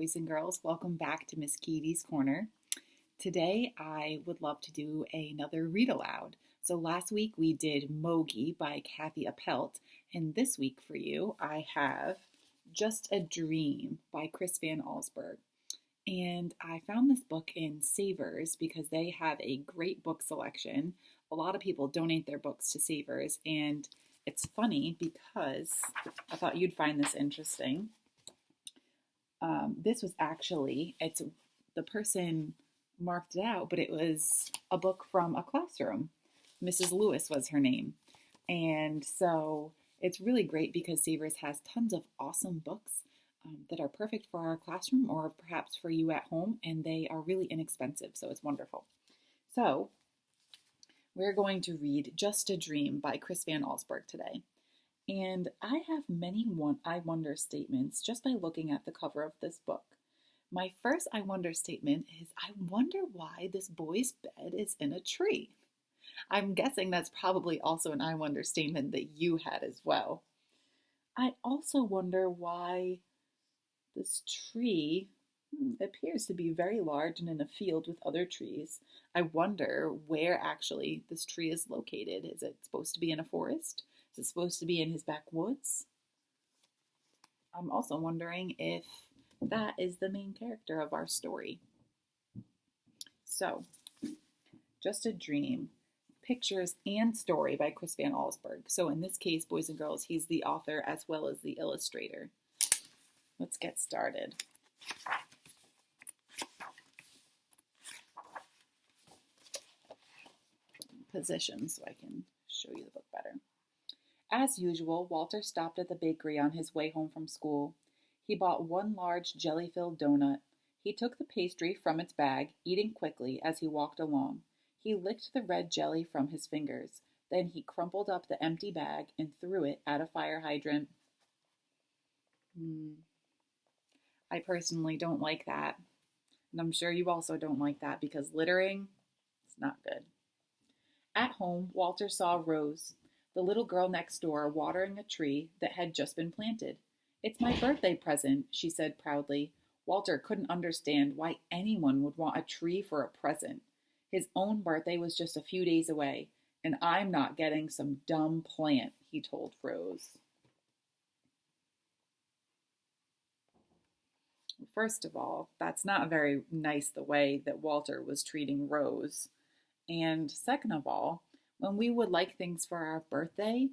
boys and girls. Welcome back to Miss Keedy's Corner. Today I would love to do another read aloud. So last week we did Mogi by Kathy Appelt, and this week for you I have Just a Dream by Chris Van Allsburg. And I found this book in Savers because they have a great book selection. A lot of people donate their books to Savers, and it's funny because I thought you'd find this interesting. This was actually, the person marked it out, but it was a book from a classroom. Mrs. Lewis was her name. And so it's really great because Savers has tons of awesome books that are perfect for our classroom or perhaps for you at home, and they are really inexpensive, so it's wonderful. So we're going to read Just a Dream by Chris Van Allsburg today. And I have many I wonder statements just by looking at the cover of this book. My first I wonder statement is, I wonder why this boy's bed is in a tree. I'm guessing that's probably also an I wonder statement that you had as well. I also wonder why this tree appears to be very large and in a field with other trees. I wonder where actually this tree is located. Is it supposed to be in a forest? Is it supposed to be in his backwoods? I'm also wondering if that is the main character of our story. So, Just a Dream, Pictures and Story by Chris Van Allsburg. So in this case, boys and girls, he's the author as well as the illustrator. Let's get started. Position so I can show you the book better. As usual, Walter stopped at the bakery on his way home from school. He bought one large jelly-filled donut. He took the pastry from its bag, eating quickly as he walked along. He licked the red jelly from his fingers. Then he crumpled up the empty bag and threw it at a fire hydrant. I personally don't like that. And I'm sure you also don't like that because littering is not good. At home, Walter saw Rose, the little girl next door, watering a tree that had just been planted. "It's my birthday present," she said proudly. Walter couldn't understand why anyone would want a tree for a present. His own birthday was just a few days away, and I'm not getting some dumb plant, he told Rose. First of all, that's not very nice the way that Walter was treating Rose. And second of all, when we would like things for our birthday,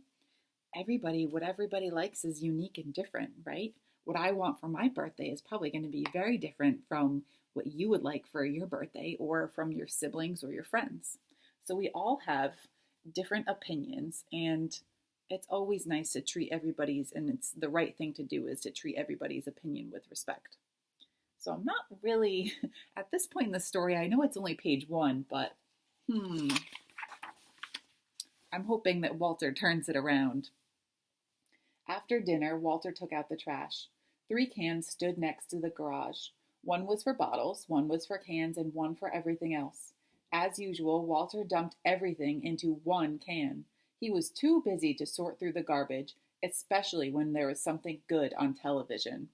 what everybody likes is unique and different, right? What I want for my birthday is probably going to be very different from what you would like for your birthday or from your siblings or your friends. So we all have different opinions, and it's always nice to treat everybody's, and it's the right thing to do is to treat everybody's opinion with respect. So I'm not really, at this point in the story, I know it's only page 1, but I'm hoping that Walter turns it around. After dinner, Walter took out the trash. 3 cans stood next to the garage. One was for bottles, one was for cans, and one for everything else. As usual, Walter dumped everything into one can. He was too busy to sort through the garbage, especially when there was something good on television.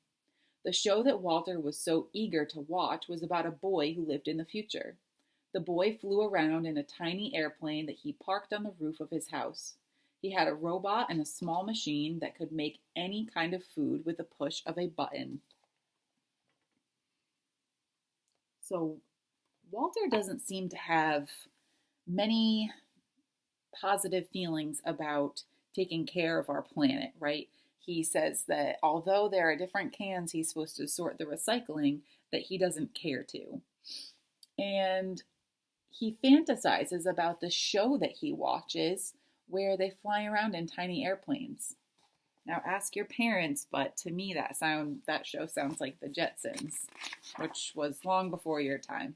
The show that Walter was so eager to watch was about a boy who lived in the future. The boy flew around in a tiny airplane that he parked on the roof of his house. He had a robot and a small machine that could make any kind of food with the push of a button. So Walter doesn't seem to have many positive feelings about taking care of our planet, right? He says that although there are different cans he's supposed to sort the recycling, that he doesn't care to. And he fantasizes about the show that he watches where they fly around in tiny airplanes. Now ask your parents, but to me that show sounds like the Jetsons, which was long before your time.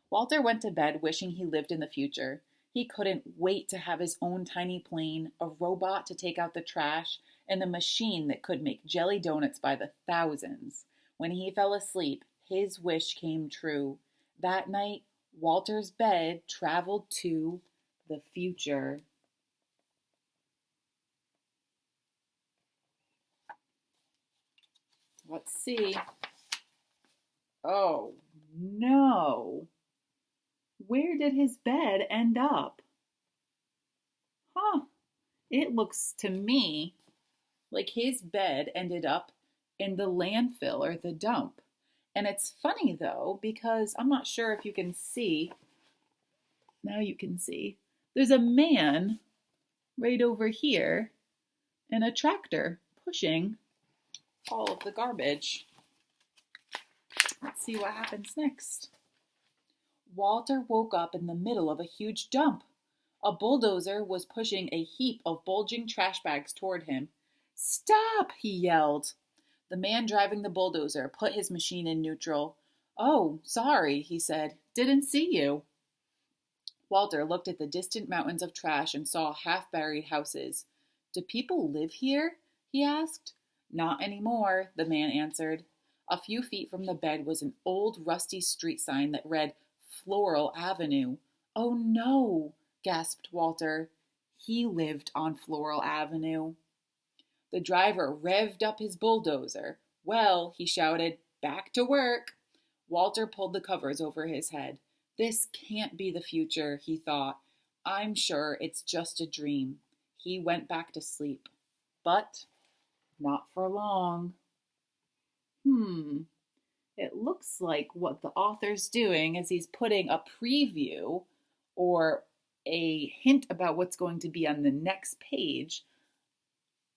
Walter went to bed wishing he lived in the future. He couldn't wait to have his own tiny plane, a robot to take out the trash, and a machine that could make jelly donuts by the thousands. When he fell asleep, his wish came true. That night, Walter's bed traveled to the future. Let's see. Oh, no. Where did his bed end up? Huh, it looks to me like his bed ended up in the landfill or the dump. And it's funny though, because I'm not sure if you can see. Now you can see. There's a man right over here in a tractor pushing all of the garbage. Let's see what happens next. Walter woke up in the middle of a huge dump. A bulldozer was pushing a heap of bulging trash bags toward him. Stop, he yelled. The man driving the bulldozer put his machine in neutral. Oh, sorry, he said. Didn't see you. Walter looked at the distant mountains of trash and saw half-buried houses. Do people live here? He asked. Not anymore, the man answered. A few feet from the bed was an old rusty street sign that read Floral Avenue. Oh no, gasped Walter. He lived on Floral Avenue. The driver revved up his bulldozer. Well, he shouted, back to work. Walter pulled the covers over his head. This can't be the future, he thought. I'm sure it's just a dream. He went back to sleep. But not for long. It looks like what the author's doing is he's putting a preview or a hint about what's going to be on the next page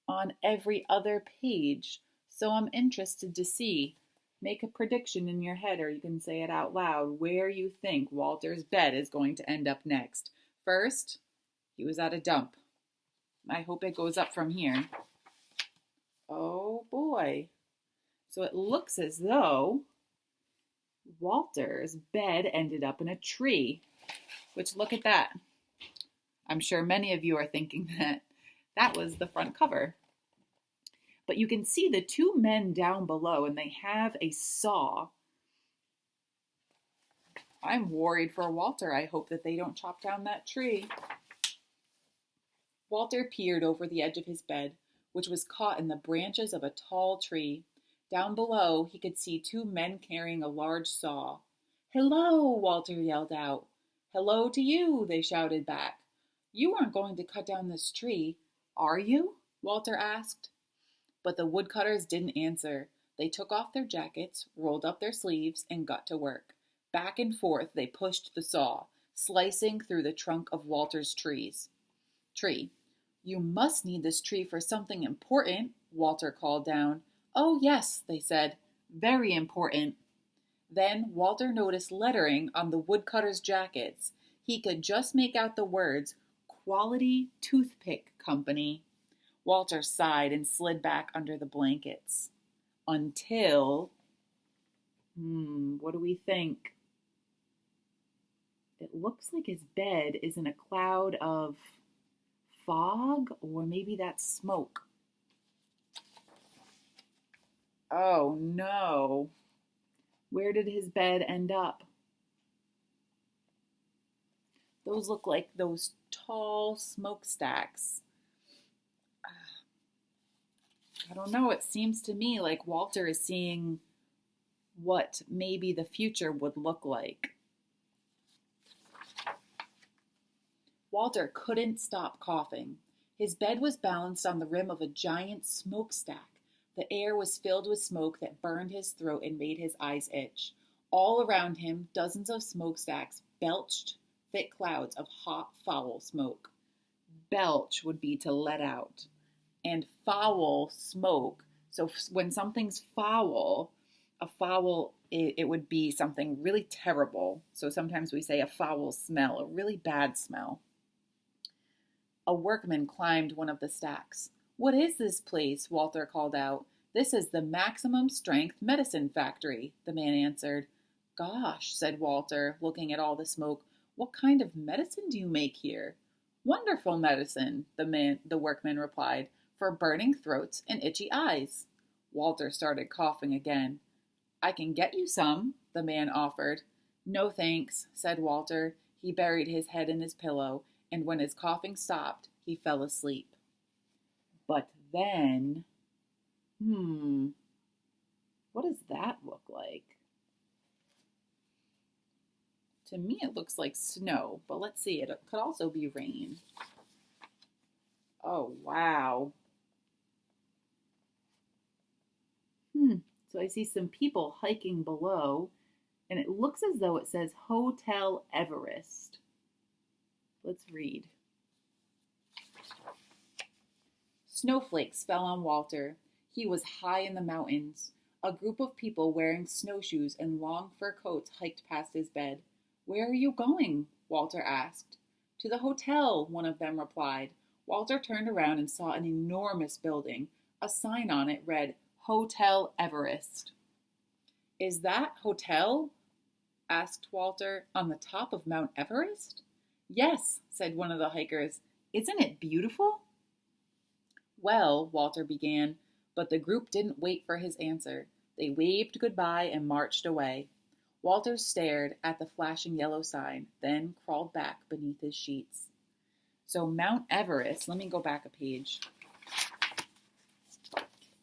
on every other page. So I'm interested to see. Make a prediction in your head, or you can say it out loud, where you think Walter's bed is going to end up next. First, he was at a dump. I hope it goes up from here. Oh boy. So it looks as though Walter's bed ended up in a tree, which look at that. I'm sure many of you are thinking that that was the front cover. But you can see the two men down below, and they have a saw. I'm worried for Walter. I hope that they don't chop down that tree. Walter peered over the edge of his bed, which was caught in the branches of a tall tree. Down below, he could see two men carrying a large saw. Hello, Walter yelled out. Hello to you, they shouted back. You aren't going to cut down this tree, are you? Walter asked. But the woodcutters didn't answer. They took off their jackets, rolled up their sleeves, and got to work. Back and forth they pushed the saw, slicing through the trunk of Walter's tree. You must need this tree for something important, Walter called down. Oh, yes, they said. Very important. Then Walter noticed lettering on the woodcutters' jackets. He could just make out the words, Quality Toothpick Company. Walter sighed and slid back under the blankets. Until... what do we think? It looks like his bed is in a cloud of fog, or maybe that's smoke. Oh no. Where did his bed end up? Those look like those tall smokestacks. I don't know. It seems to me like Walter is seeing what maybe the future would look like. Walter couldn't stop coughing. His bed was balanced on the rim of a giant smokestack. The air was filled with smoke that burned his throat and made his eyes itch. All around him, dozens of smokestacks belched thick clouds of hot, foul smoke. Belch would be to let out. And foul, smoke. So when something's foul, it would be something really terrible. So sometimes we say a foul smell, a really bad smell. A workman climbed one of the stacks. What is this place? Walter called out. This is the Maximum Strength Medicine Factory, the man answered. Gosh, said Walter, looking at all the smoke. What kind of medicine do you make here? Wonderful medicine, the workman replied, for burning throats and itchy eyes. Walter started coughing again. I can get you some, the man offered. No thanks, said Walter. He buried his head in his pillow, and when his coughing stopped, he fell asleep. But then, what does that look like? To me, it looks like snow, but let's see. It could also be rain. Oh, wow. So I see some people hiking below, and it looks as though it says Hotel Everest. Let's read. Snowflakes fell on Walter. He was high in the mountains. A group of people wearing snowshoes and long fur coats hiked past his bed. "Where are you going?" Walter asked. "To the hotel," one of them replied. Walter turned around and saw an enormous building. A sign on it read, Hotel Everest. "Is that hotel," asked Walter, "on the top of Mount Everest?" "Yes," said one of the hikers. "Isn't it beautiful?" "Well," Walter began, but the group didn't wait for his answer. They waved goodbye and marched away. Walter stared at the flashing yellow sign, then crawled back beneath his sheets. So Mount Everest, let me go back a page,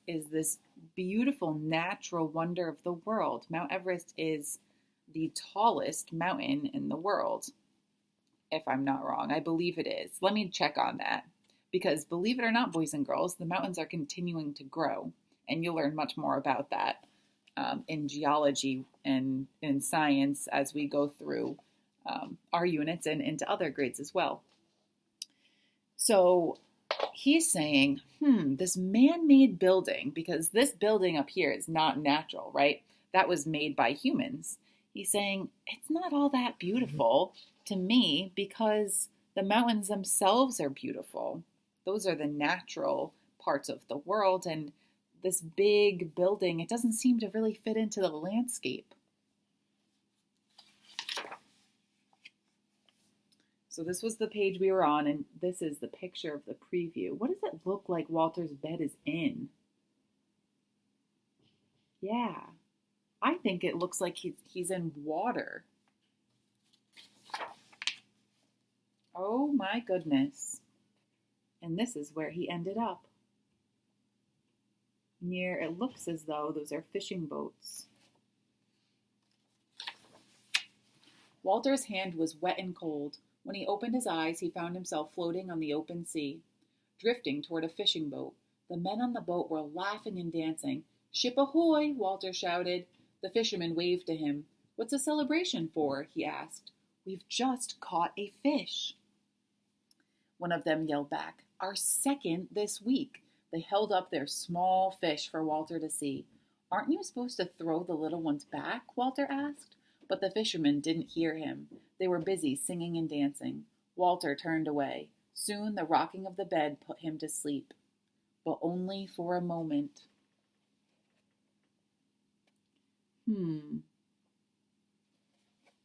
is this beautiful natural wonder of the world. Mount Everest is the tallest mountain in the world, if I'm not wrong. I believe it is. Let me check on that. Because believe it or not, boys and girls, the mountains are continuing to grow. And you'll learn much more about that in geology and in science as we go through our units and into other grades as well. So he's saying, this man-made building, because this building up here is not natural, right? That was made by humans. He's saying it's not all that beautiful to me because the mountains themselves are beautiful. Those are the natural parts of the world, and this big building, it doesn't seem to really fit into the landscape. So this was the page we were on, and this is the picture of the preview. What does it look like Walter's bed is in? Yeah, I think it looks like he's in water. Oh my goodness. And this is where he ended up. It looks as though those are fishing boats. Walter's hand was wet and cold. When he opened his eyes, he found himself floating on the open sea, drifting toward a fishing boat. The men on the boat were laughing and dancing. "Ship ahoy!" Walter shouted. The fishermen waved to him. "What's a celebration for?" he asked. "We've just caught a fish." One of them yelled back, "Our second this week." They held up their small fish for Walter to see. "Aren't you supposed to throw the little ones back?" Walter asked. But the fishermen didn't hear him. They were busy singing and dancing. Walter turned away. Soon the rocking of the bed put him to sleep. But only for a moment.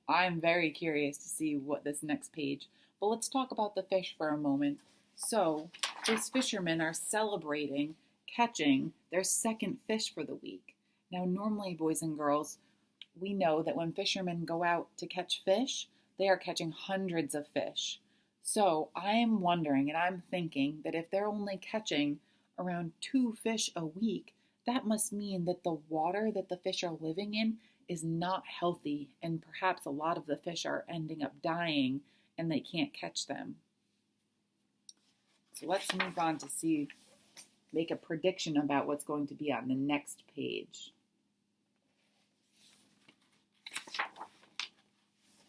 I'm very curious to see what this next page. But let's talk about the fish for a moment. So, these fishermen are celebrating catching their second fish for the week. Now, normally, boys and girls, we know that when fishermen go out to catch fish, they are catching hundreds of fish. So, I'm wondering and I'm thinking that if they're only catching around 2 fish a week, that must mean that the water that the fish are living in is not healthy, and perhaps a lot of the fish are ending up dying and they can't catch them. So let's move on to make a prediction about what's going to be on the next page.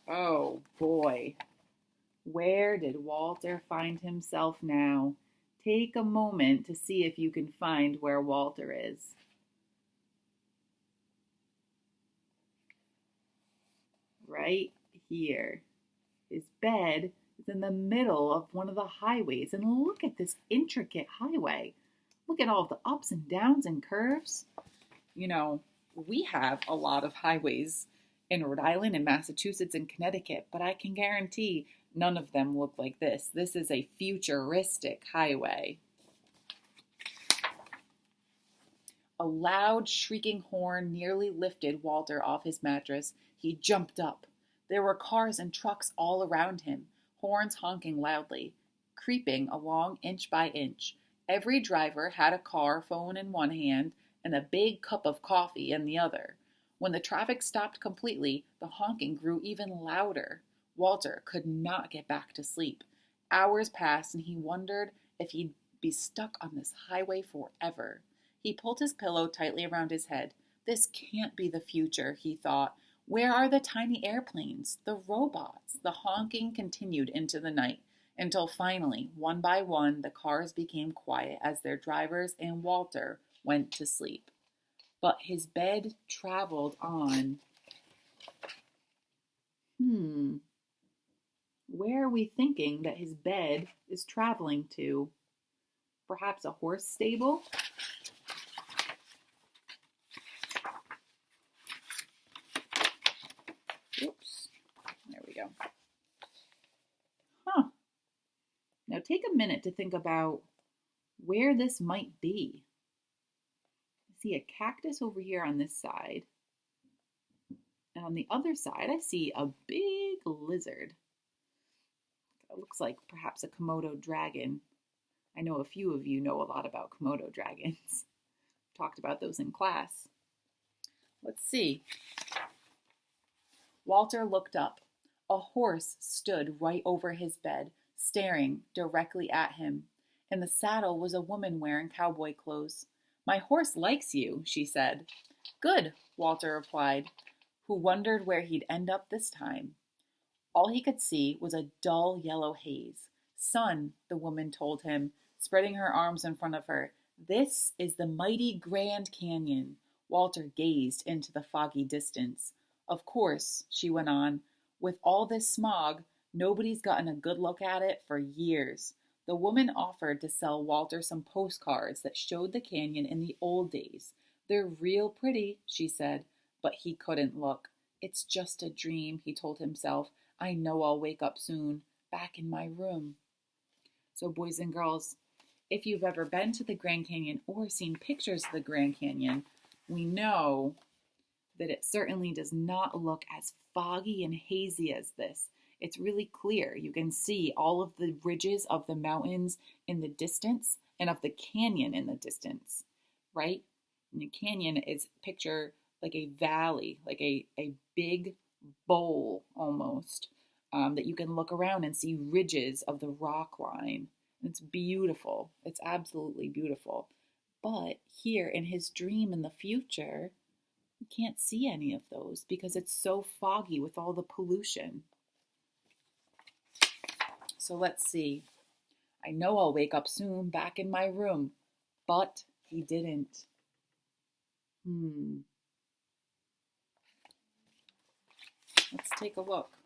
Oh boy, where did Walter find himself now? Take a moment to see if you can find where Walter is. Right here. His bed is in the middle of one of the highways. And look at this intricate highway. Look at all the ups and downs and curves. You know, we have a lot of highways in Rhode Island and Massachusetts and Connecticut, but I can guarantee none of them look like this. This is a futuristic highway. A loud, shrieking horn nearly lifted Walter off his mattress. He jumped up. There were cars and trucks all around him, horns honking loudly, creeping along inch by inch. Every driver had a car phone in one hand and a big cup of coffee in the other. When the traffic stopped completely, the honking grew even louder. Walter could not get back to sleep. Hours passed, and he wondered if he'd be stuck on this highway forever. He pulled his pillow tightly around his head. This can't be the future, he thought. Where are the tiny airplanes, the robots? The honking continued into the night, until finally, one by one, the cars became quiet as their drivers and Walter went to sleep. But his bed traveled on. Where are we thinking that his bed is traveling to? Perhaps a horse stable? Oops. There we go. Now take a minute to think about where this might be. I see a cactus over here on this side. And on the other side, I see a big lizard. It looks like perhaps a Komodo dragon. I know a few of you know a lot about Komodo dragons. Talked about those in class. Let's see. Walter looked up. A horse stood right over his bed, staring directly at him. In the saddle was a woman wearing cowboy clothes. "My horse likes you," she said. "Good," Walter replied, who wondered where he'd end up this time. All he could see was a dull yellow haze. "Son," the woman told him, spreading her arms in front of her, "this is the mighty Grand Canyon." Walter gazed into the foggy distance. "Of course," she went on, "with all this smog, nobody's gotten a good look at it for years." The woman offered to sell Walter some postcards that showed the canyon in the old days. "They're real pretty," she said, but he couldn't look. "It's just a dream," he told himself. "I know I'll wake up soon, back in my room." So boys and girls, if you've ever been to the Grand Canyon or seen pictures of the Grand Canyon, we know that it certainly does not look as foggy and hazy as this. It's really clear. You can see all of the ridges of the mountains in the distance and of the canyon in the distance, right? And the canyon is picture like a valley, like a big bowl almost, that you can look around and see ridges of the rock line. And it's beautiful. It's absolutely beautiful. But here in his dream in the future, you can't see any of those because it's so foggy with all the pollution. So let's see. "I know I'll wake up soon, back in my room." But he didn't. Let's take a look.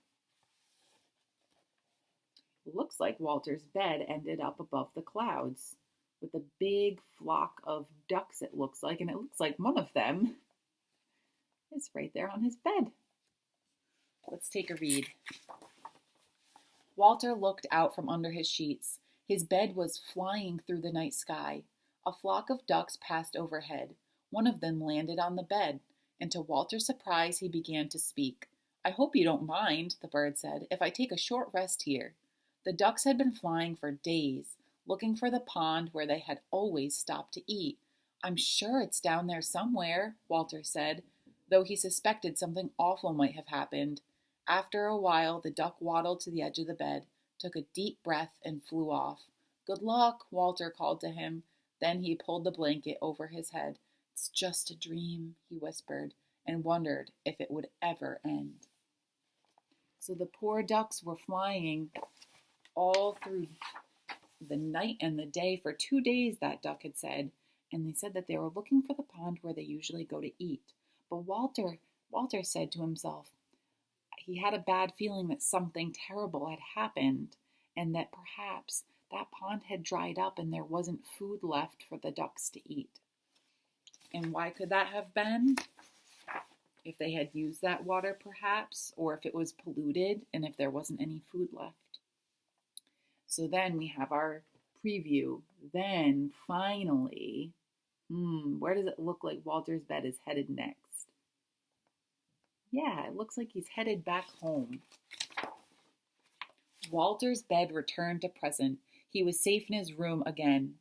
It looks like Walter's bed ended up above the clouds with a big flock of ducks, it looks like, and it looks like one of them is right there on his bed. Let's take a read. Walter looked out from under his sheets. His bed was flying through the night sky. A flock of ducks passed overhead. One of them landed on the bed, and to Walter's surprise, he began to speak. "I hope you don't mind," the bird said, "if I take a short rest here." The ducks had been flying for days, looking for the pond where they had always stopped to eat. "I'm sure it's down there somewhere," Walter said, though he suspected something awful might have happened. After a while, the duck waddled to the edge of the bed, took a deep breath, and flew off. "Good luck," Walter called to him. Then he pulled the blanket over his head. "It's just a dream," he whispered, and wondered if it would ever end. So the poor ducks were flying all through the night and the day for 2 days, that duck had said, and they said that they were looking for the pond where they usually go to eat. But Walter said to himself, he had a bad feeling that something terrible had happened and that perhaps that pond had dried up and there wasn't food left for the ducks to eat. And why could that have been? If they had used that water perhaps, or if it was polluted and if there wasn't any food left. So then we have our preview. Then finally, where does it look like Walter's bed is headed next? Yeah, it looks like he's headed back home. Walter's bed returned to present. He was safe in his room again.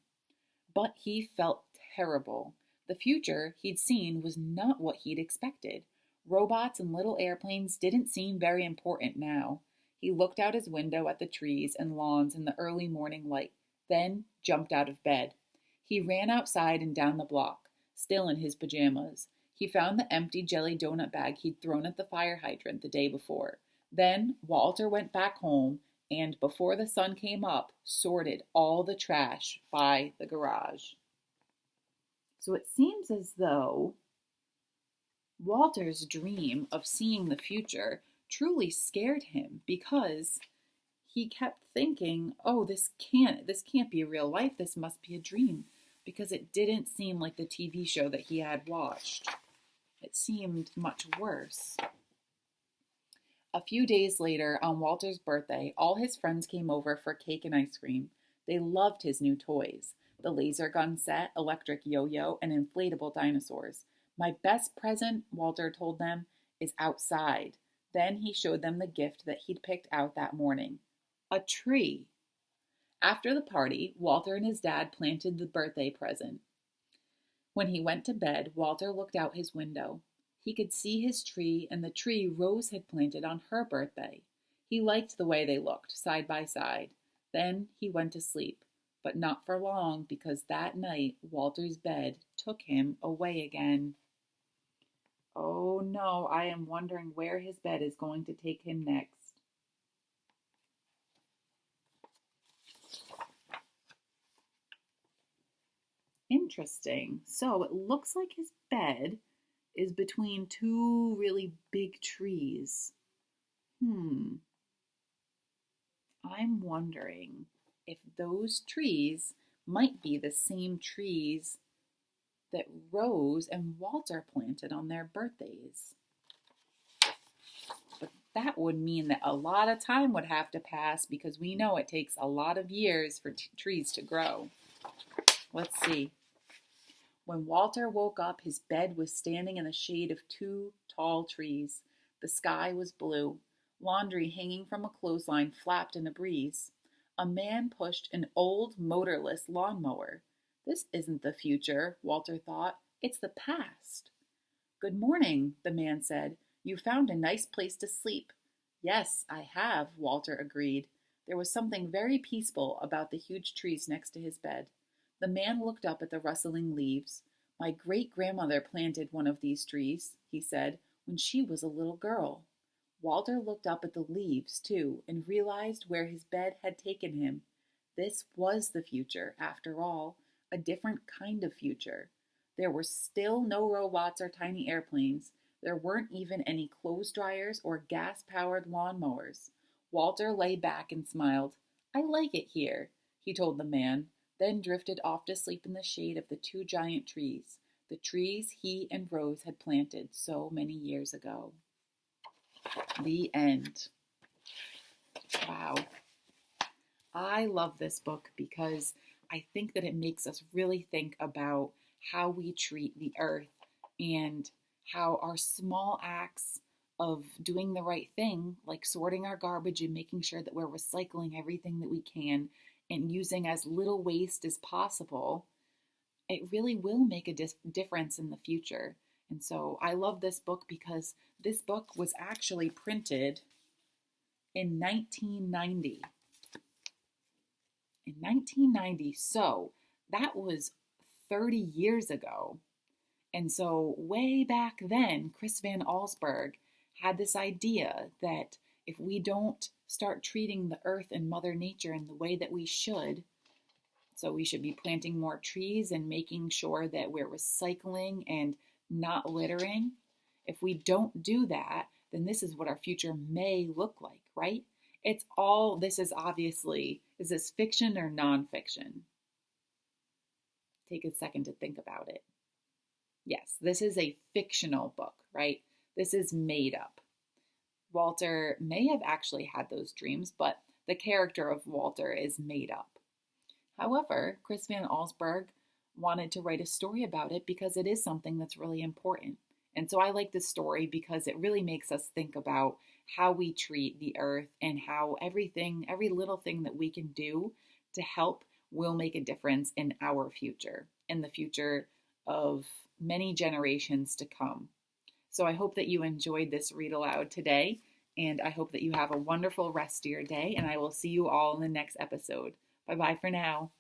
But he felt terrible. The future he'd seen was not what he'd expected. Robots and little airplanes didn't seem very important now. He looked out his window at the trees and lawns in the early morning light, then jumped out of bed. He ran outside and down the block, still in his pajamas. He found the empty jelly donut bag he'd thrown at the fire hydrant the day before. Then Walter went back home and, before the sun came up, sorted all the trash by the garage. So it seems as though Walter's dream of seeing the future truly scared him because he kept thinking, oh, this can't be real life. This must be a dream, because it didn't seem like the TV show that he had watched. It seemed much worse. A few days later, on Walter's birthday, all his friends came over for cake and ice cream. They loved his new toys, the laser gun set, electric yo-yo, and inflatable dinosaurs. My best present, Walter told them, is outside. Then he showed them the gift that he'd picked out that morning. A tree. After the party, Walter and his dad planted the birthday present. When he went to bed, Walter looked out his window. He could see his tree and the tree Rose had planted on her birthday. He liked the way they looked, side by side. Then he went to sleep, but not for long, because that night Walter's bed took him away again. Oh no, I am wondering where his bed is going to take him next. Interesting. So it looks like his bed is between two really big trees. I'm wondering if those trees might be the same trees that Rose and Walter planted on their birthdays. But that would mean that a lot of time would have to pass, because we know it takes a lot of years for trees to grow. Let's see. When Walter woke up, his bed was standing in the shade of two tall trees. The sky was blue. Laundry hanging from a clothesline flapped in a breeze. A man pushed an old motorless lawnmower. This isn't the future, Walter thought. It's the past. Good morning, the man said. You found a nice place to sleep. Yes, I have, Walter agreed. There was something very peaceful about the huge trees next to his bed. The man looked up at the rustling leaves. My great-grandmother planted one of these trees, he said, when she was a little girl. Walter looked up at the leaves, too, and realized where his bed had taken him. This was the future, after all, a different kind of future. There were still no robots or tiny airplanes. There weren't even any clothes dryers or gas-powered lawnmowers. Walter lay back and smiled. I like it here, he told the man, then drifted off to sleep in the shade of the two giant trees, the trees he and Rose had planted so many years ago. The end. Wow. I love this book because I think that it makes us really think about how we treat the earth and how our small acts of doing the right thing, like sorting our garbage and making sure that we're recycling everything that we can and using as little waste as possible, it really will make a difference in the future. And so I love this book because this book was actually printed in 1990. In 1990, so that was 30 years ago. And so way back then, Chris Van Allsburg had this idea that if we don't start treating the earth and Mother Nature in the way that we should, so we should be planting more trees and making sure that we're recycling and not littering. If we don't do that, then this is what our future may look like, right? This is obviously, is this fiction or nonfiction? Take a second to think about it. Yes, this is a fictional book, right? This is made up. Walter may have actually had those dreams, but the character of Walter is made up. However, Chris Van Allsburg wanted to write a story about it because it is something that's really important. And so I like this story because it really makes us think about how we treat the earth and how every little thing that we can do to help will make a difference in our future, in the future of many generations to come. So I hope that you enjoyed this read aloud today, and I hope that you have a wonderful rest of your day, and I will see you all in the next episode. Bye-bye for now.